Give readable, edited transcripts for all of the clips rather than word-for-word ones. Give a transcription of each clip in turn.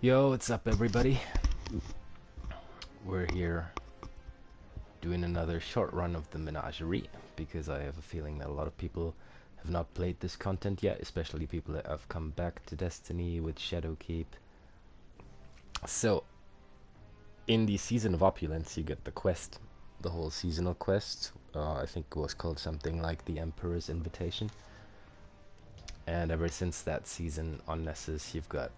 Yo, what's up, everybody? We're here doing another short run of the Menagerie because I have a feeling that a lot of people have not played this content yet, especially people that have come back to Destiny with Shadowkeep. So, in the Season of Opulence, you get the quest, the whole seasonal quest. I think it was called something like the Emperor's Invitation. And ever since that season on Nessus, you've got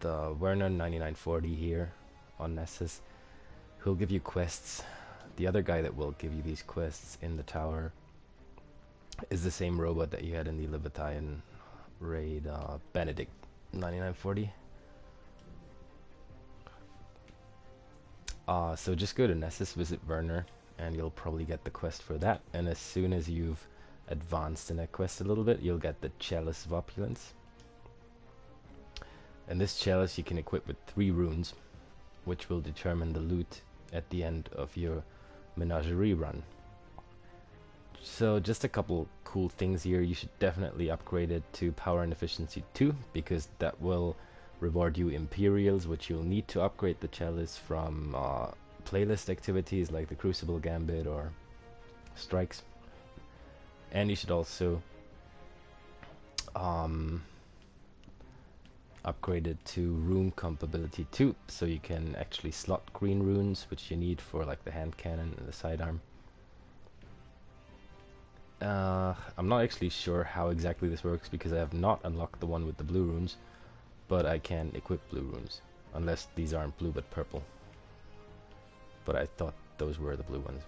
the Werner 9940 here on Nessus, who'll give you quests. The other guy that will give you these quests in the tower is the same robot that you had in the Leviathan raid, Benedict 9940. So just go to Nessus, visit Werner, and you'll probably get the quest for that. And as soon as you've advanced in that quest a little bit, you'll get the Chalice of Opulence. And this chalice you can equip with 3 runes, which will determine the loot at the end of your Menagerie run. So just a couple cool things here. You should definitely upgrade it to Power and Efficiency 2, because that will reward you Imperials, which you'll need to upgrade the chalice from playlist activities like the Crucible Gambit or Strikes. And you should also upgrade it to rune comp ability 2, so you can actually slot green runes, which you need for like the hand cannon and the sidearm. I'm not actually sure how exactly this works because I have not unlocked the one with the blue runes, but I can equip blue runes, unless these aren't blue but purple. But I thought those were the blue ones.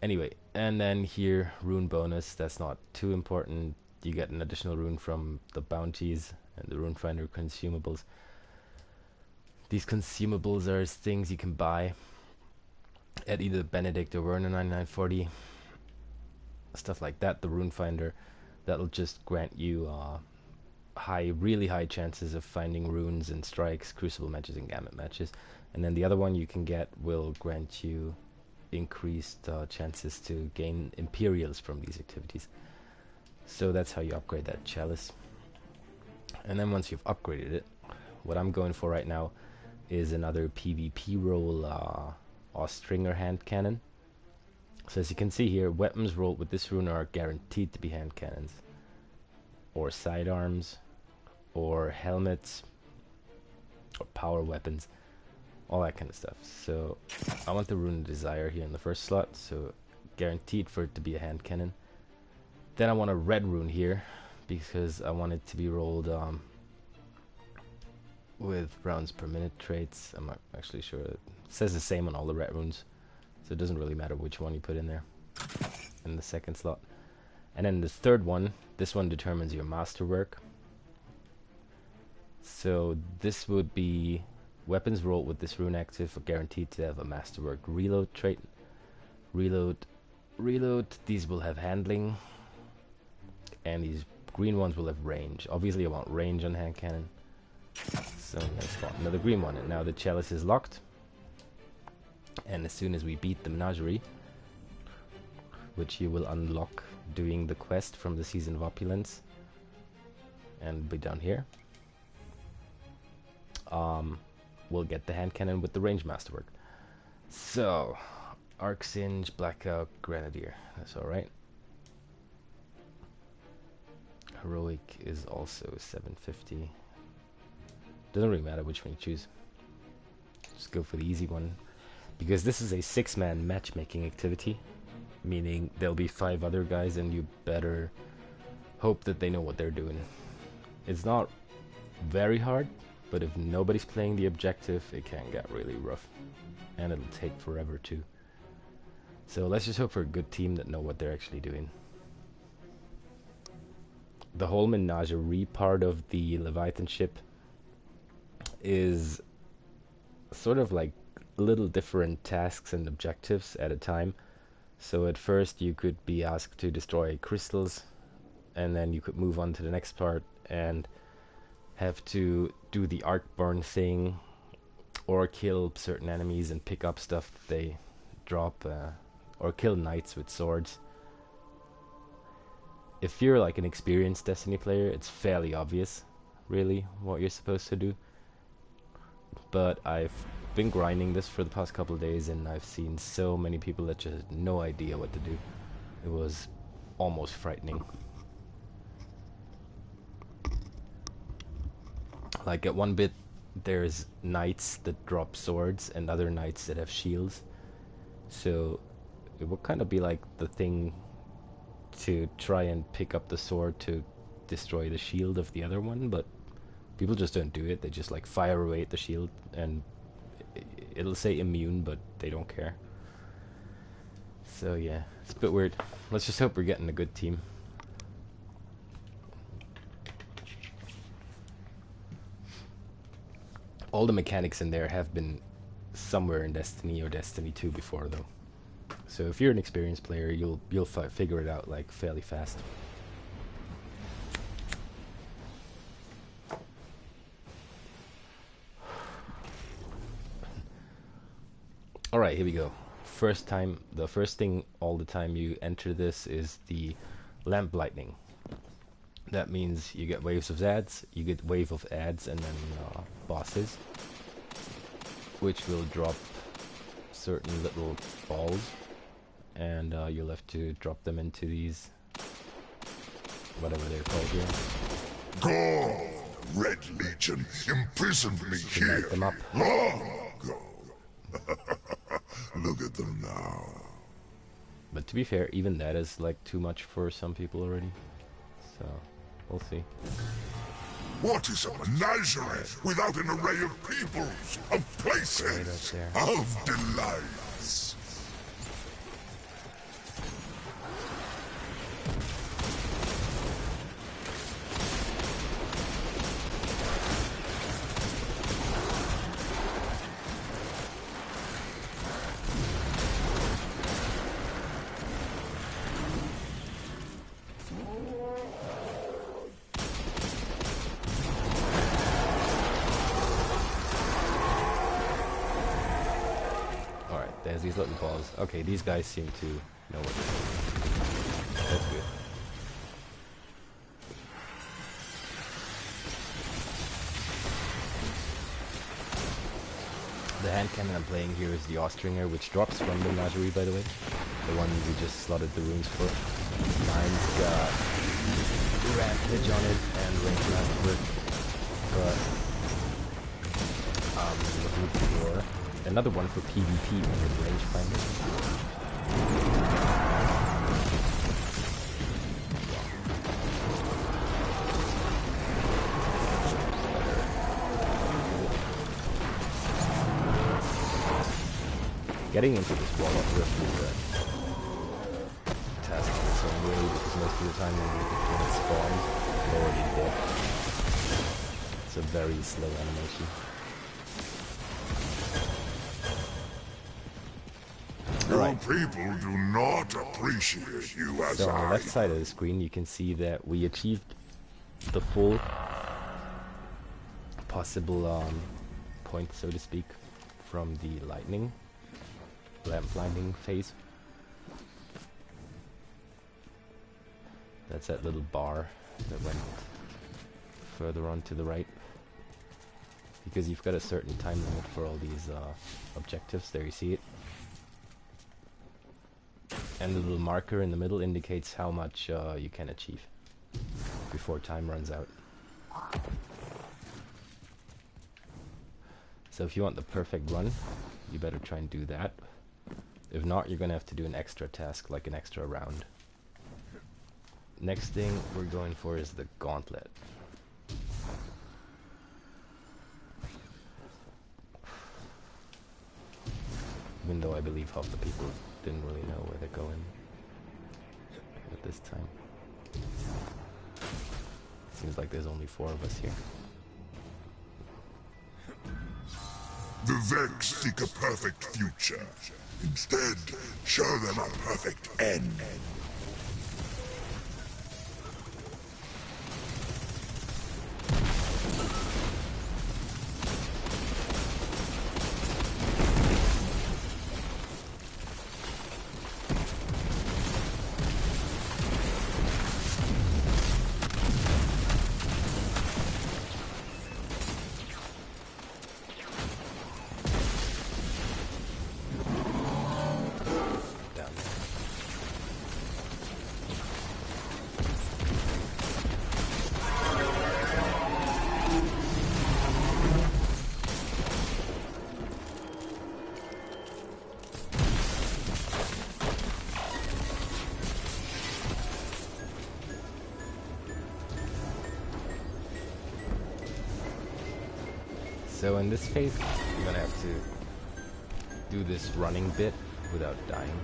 Anyway, and then here, rune bonus, that's not too important. You get an additional rune from the bounties and the rune finder consumables. These consumables are things you can buy at either Benedict or Werner 9940. Stuff like that. The rune finder, that'll just grant you really high chances of finding runes in strikes, crucible matches, and gambit matches. And then the other one you can get will grant you increased chances to gain Imperials from these activities. So that's how you upgrade that chalice. And then once you've upgraded it, what I'm going for right now is another PvP roll Austringer hand cannon. So as you can see here, weapons rolled with this rune are guaranteed to be hand cannons, or sidearms, or helmets, or power weapons, all that kind of stuff. So I want the rune of desire here in the first slot, so guaranteed for it to be a hand cannon. Then I want a red rune here, because I want it to be rolled with rounds per minute traits. I'm not actually sure. It says the same on all the red runes, so it doesn't really matter which one you put in there in the second slot. And then the third one, this one determines your masterwork. So this would be weapons rolled with this rune active are guaranteed to have a masterwork reload trait. Reload. These will have handling, and these green ones will have range. Obviously I want range on hand cannon, so I'm going to spot another green one. And now the chalice is locked, and as soon as we beat the Menagerie, which you will unlock doing the quest from the Season of Opulence, and be down here, we'll get the hand cannon with the range masterwork. So Arc Singe, Blackout, Grenadier, that's alright. Heroic is also 750. Doesn't really matter which one you choose. Just go for the easy one, because this is a 6-man matchmaking activity, meaning there'll be 5 other guys and you better hope that they know what they're doing. It's not very hard, but if nobody's playing the objective, it can get really rough, and it'll take forever too. So let's just hope for a good team that know what they're actually doing. The whole Menagerie part of the Leviathan ship is sort of like little different tasks and objectives at a time. So at first you could be asked to destroy crystals, and then you could move on to the next part and have to do the arc burn thing, or kill certain enemies and pick up stuff that they drop, or kill knights with swords. If you're like an experienced Destiny player, it's fairly obvious, really what you're supposed to do. But I've been grinding this for the past couple of days, and I've seen so many people that just had no idea what to do. It was almost frightening. Like at one bit there's knights that drop swords and other knights that have shields, so it would kind of be like the thing to try and pick up the sword to destroy the shield of the other one, but people just don't do it. They just like fire away at the shield, and it'll say immune, but they don't care. So yeah, it's a bit weird. Let's just hope we're getting a good team. All the mechanics in there have been somewhere in Destiny or Destiny 2 before, though. So if you're an experienced player, you'll figure it out like fairly fast. All right, here we go. The first thing all the time you enter this is the lamp lightning. That means you get waves of ads, you get wave of ads, and then bosses, which will drop certain little balls, and you'll have to drop them into these, whatever they're called here. God, Red Legion imprisoned me here Light them up. long ago. Look at them now. But to be fair, even that is like too much for some people already. So, we'll see. What is a menagerie without an array of peoples, of places, of delights? There's these little balls. Okay, these guys seem to know what they're doing. That's good. The hand cannon I'm playing here is the Austringer, which drops from the Menagerie, by the way. The one we just slotted the runes for. Mine's got Rampage on it and Range Master, but looking for another one for PvP with rangefinder. Getting into this wall of rift is a task in its own way, because most of the time when it spawns, you're already dead. It's a very slow animation. Your people do not appreciate you as So on the I left side of the screen you can see that we achieved the full possible point, so to speak, from the lamp lightning phase. That's that little bar that went further on to the right, because you've got a certain time limit for all these objectives. There you see it. And the little marker in the middle indicates how much you can achieve before time runs out. So if you want the perfect run, you better try and do that. If not, you're gonna have to do an extra task, like an extra round. Next thing we're going for is the Gauntlet. Even though I believe half the people didn't really know where they're going at this time. Seems like there's only 4 of us here. The Vex seek a perfect future. Instead, show them a perfect end. So in this phase, you're gonna have to do this running bit without dying.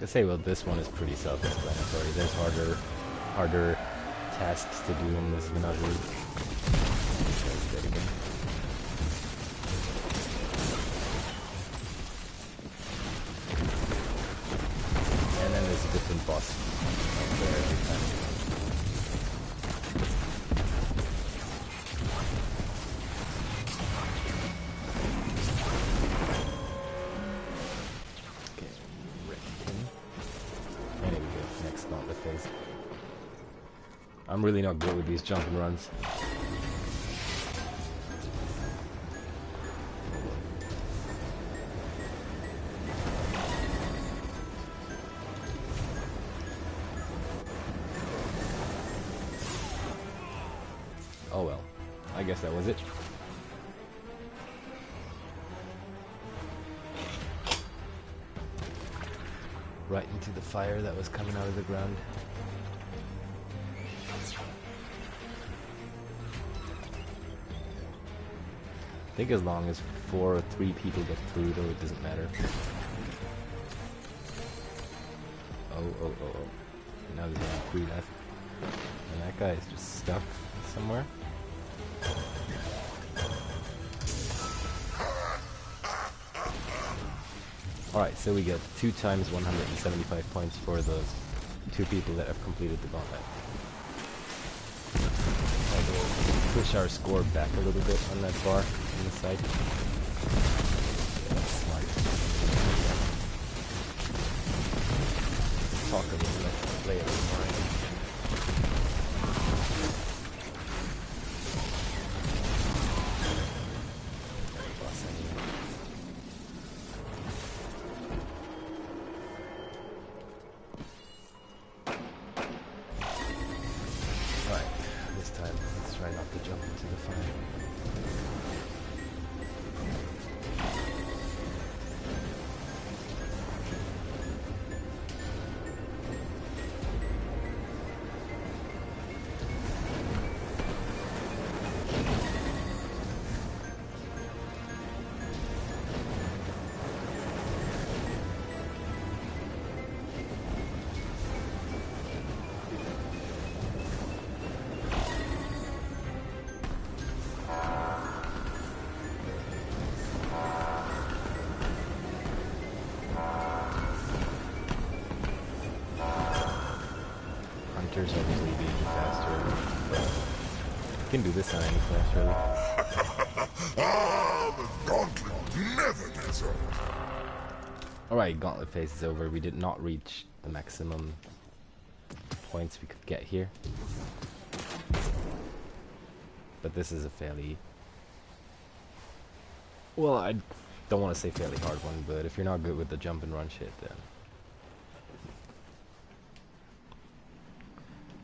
I say, well, this one is pretty self-explanatory. There's harder tasks to do in this Menagerie. That's good again. And then there's a different boss right there every time. Gauntlet phase. I'm really not good with these jump and runs. Oh well, I guess that was it. Right into the fire that was coming out of the ground. I think as long as 4 or 3 people get through, though, it doesn't matter. Oh. Now there's only 3 left. And that guy is just stuck somewhere. Alright, so we get 2 times 175 points for the 2 people that have completed the gauntlet. We'll push our score back a little bit on that bar on the side. Yeah, that's smart. Talk a little bit, play a little more. Try not to jump into the fire. Hunters obviously being faster, but you can do this on any class, really. Ah, the Gauntlet never gets old. Alright, Gauntlet phase is over. We did not reach the maximum points we could get here. But this is a fairly... well, I don't want to say fairly hard one, but if you're not good with the jump and run shit, then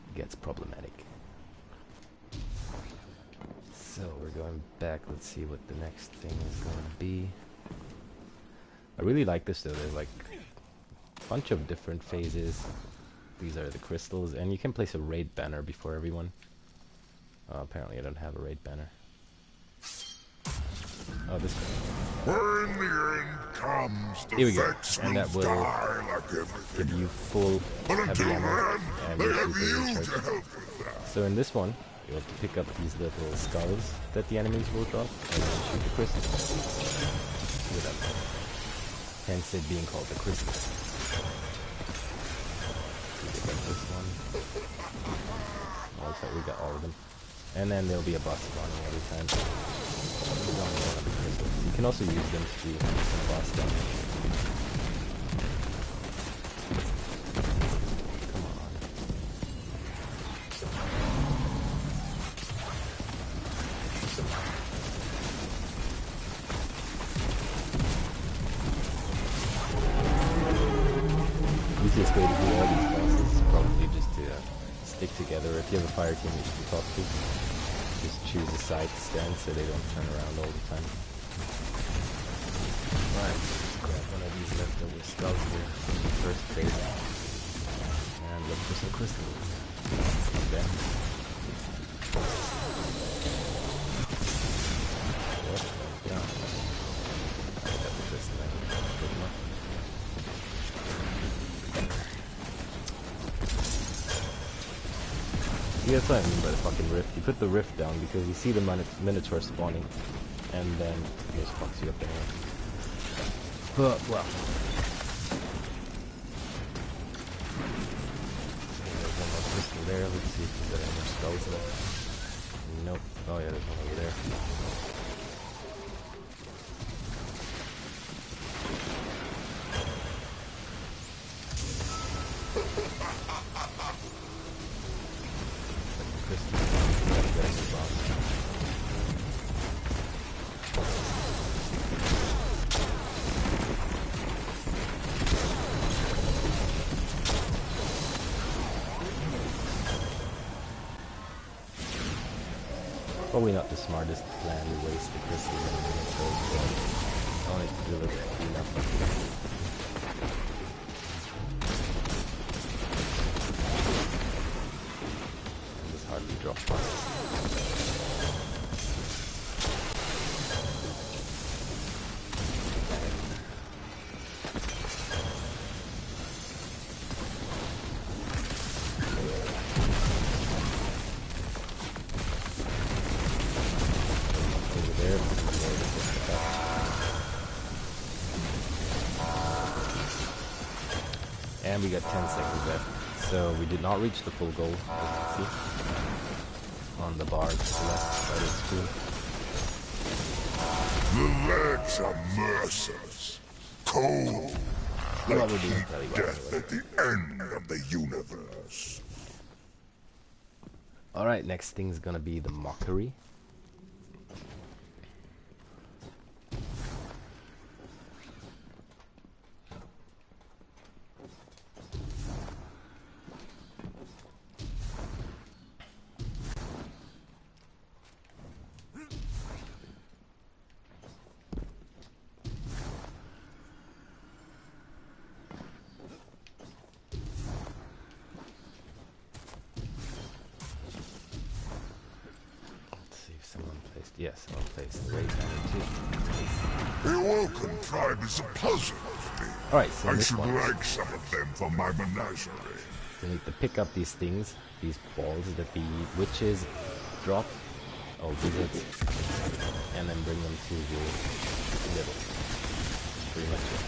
it gets problematic. So we're going back. Let's see what the next thing is going to be. I really like this though. There's like a bunch of different phases. These are the crystals, and you can place a raid banner before everyone. Apparently I don't have a raid banner. Oh, this guy. When the end comes, the Here we go, Vex and that will die like everything. give you full But heavy until ammo then, and they your have super you recharge. to help with that. So in this one, you'll have to pick up these little skulls that the enemies will drop, and then shoot the crystal with them. Hence it being called the crystal. We get this one. Oh, looks like we got all of them. And then there'll be a boss spawning every time. You can also use them to do some boss damage. Come on. fire team you should talk to. Just choose a side stand so they don't turn around all the time. Right, grab one of these leftover skulls here from the first phase. And look for some crystals. Okay. What? Down. I got the crystal there. Good enough. See, that's what I mean by the fucking rift. You put the rift down because you see the minotaur spawning, and then it just fucks you up anyway. But, well. There's one more crystal there. Let's see if we've got any more skulls left. Nope. Oh yeah, there's one over there. Probably not the smartest plan to waste the crystals on the minotaurs, but only to deliver enough. And just hardly drop past. And we got 10 seconds left, so we did not reach the full goal, as you can see, on the barge to the left side of the screen. The legs are merciless, cold, like heat death at the end of the universe. Alright, next thing's gonna be the mockery. Yes, I'll place the raid down too. The Awoken tribe is a puzzle to me. Alright, so I this should one, like some of them for my menagerie. you need to pick up these things, these balls that the witches drop, or wizards, and then bring them to the middle. Pretty much it.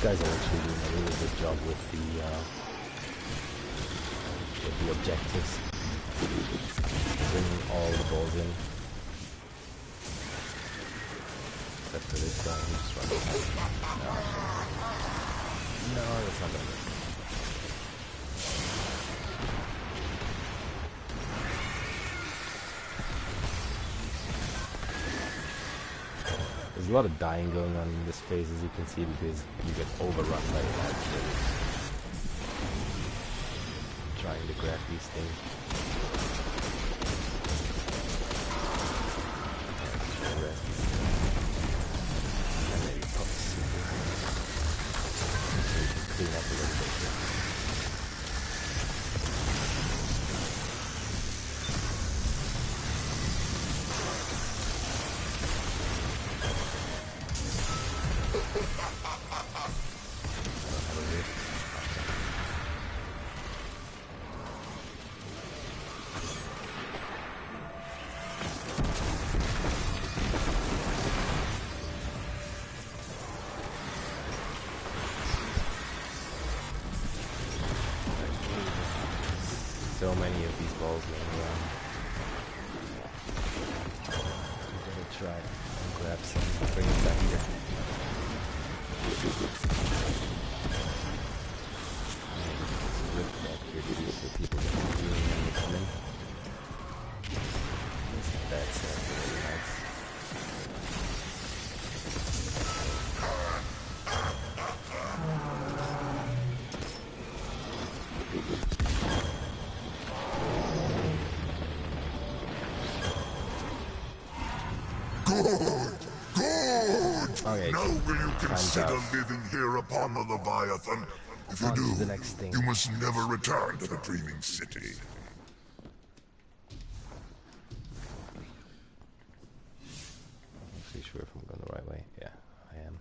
Guys are actually doing a really good job with the objectives, bringing all the balls in, except for this guy who's just running. No, that's not gonna work. There's a lot of dying going on in this phase, as you can see, because you get overrun by large ships trying to grab these things. And maybe pop the super so you can clean up a little bit here. So many of these balls laying around. I'm gonna try and grab some and bring them back here. Rip back here. secure too, so people get healing when they come in. That's really nice. Good! Okay, Now will you consider out. living here upon the Leviathan? If you On to do, the next thing. you must never return to the Dreaming City. I'm not sure if I'm going the right way. Yeah, I am.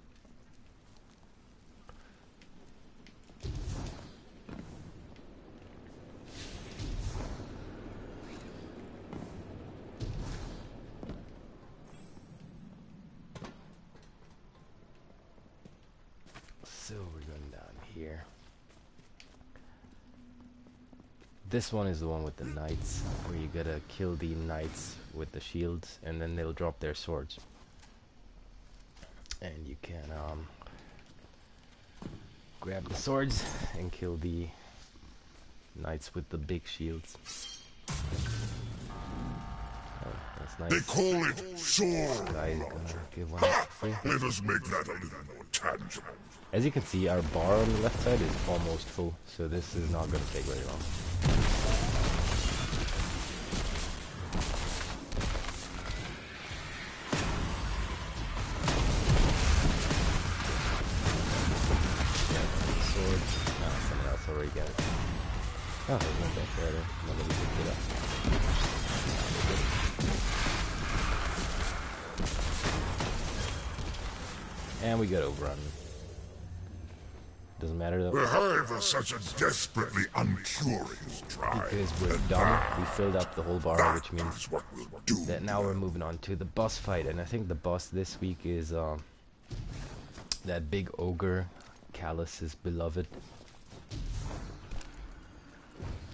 So we're going down here. This one is the one with the knights, where you gotta kill the knights with the shields, and then they'll drop their swords. And you can grab the swords and kill the knights with the big shields. Oh, that's nice. They call it sword. Guy's gonna give one for free. Let us make that a little more tangible. As you can see, our bar on the left side is almost full, so this is not gonna take very long. Sword. No, someone else already got it. Oh, there's one back there. Nobody picked it up. And we got overrun. Doesn't matter though. The hive is such a desperately uncurious tribe. Because we're done. We filled up the whole bar, which That means is what we'll do. that now we're moving on to the boss fight. And I think the boss this week is that big ogre, Callus's beloved.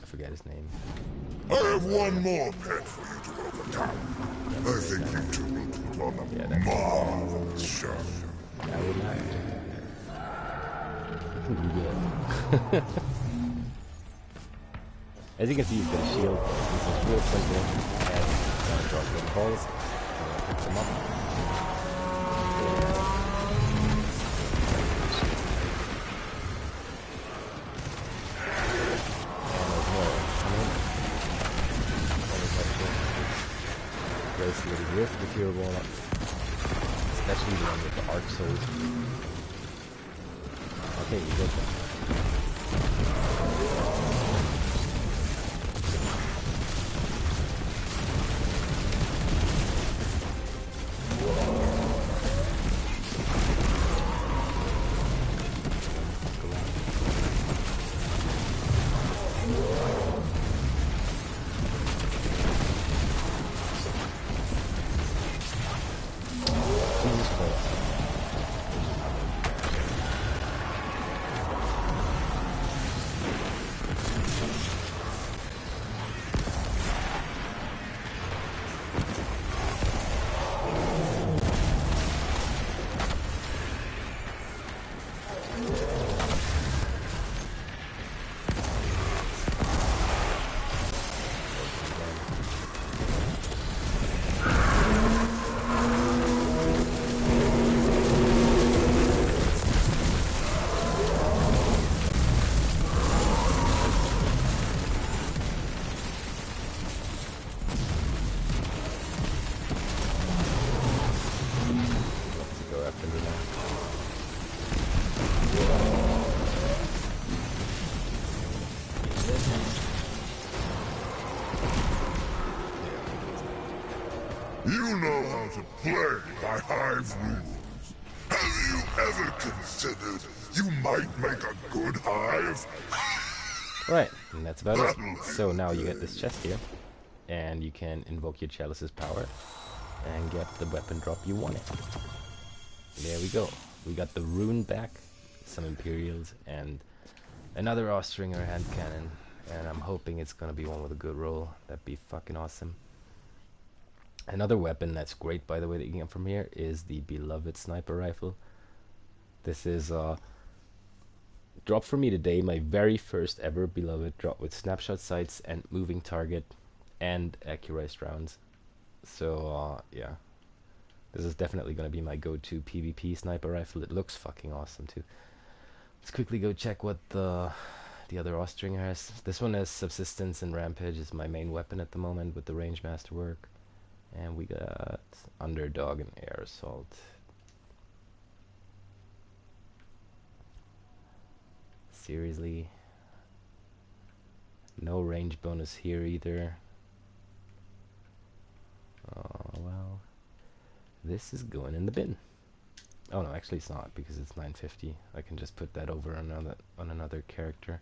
I forget his name. I have one more pet for you to overcome. I think you two will put on a marvelous show. I would not. As you can see, you've got a shield. This is real simple. And drop little balls. Pick them up. Goes really rift with your wall, especially the one with the arc souls. Okay, you get them. You know how to play by hive rules. Have you ever considered you might make a good hive? Right, and that's about it. So now you get this chest here, and you can invoke your Chalice's power and get the weapon drop you wanted. There we go. We got the rune back, some Imperials, and another Austringer hand cannon. And I'm hoping it's gonna be one with a good roll. That'd be fucking awesome. Another weapon that's great, by the way, that you can get from here is the beloved sniper rifle. This is Drop for me today, my very first ever beloved drop with snapshot sights and moving target and accurized rounds. So yeah, this is definitely going to be my go-to PvP sniper rifle. It looks fucking awesome too. Let's quickly go check what the other Austringer has. This one has subsistence and rampage is my main weapon at the moment with the range masterwork. And we got underdog and air assault. Seriously, no range bonus here either. Oh well, this is going in the bin. Oh no, actually it's not, because it's 950. I can just put that over on another character.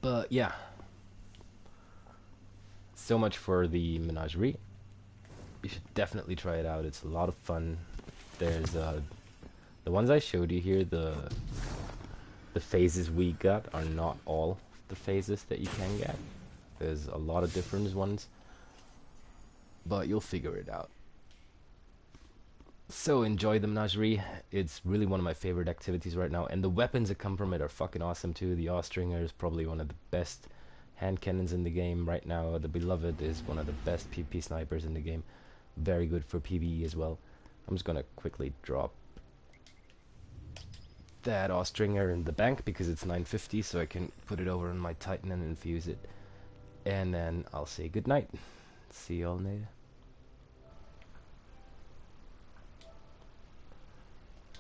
But yeah, so much for the Menagerie. You should definitely try it out. It's a lot of fun. There's the ones I showed you here, the phases we got are not all the phases that you can get. There's a lot of different ones, but you'll figure it out. So enjoy the Menagerie. It's really one of my favorite activities right now, and the weapons that come from it are fucking awesome too. The Austringer is probably one of the best hand cannons in the game right now. The Beloved is one of the best PP snipers in the game. Very good for PvE as well. I'm just gonna quickly drop that Austringer in the bank because it's 950, so I can put it over on my Titan and infuse it. And then I'll say goodnight. See y'all later.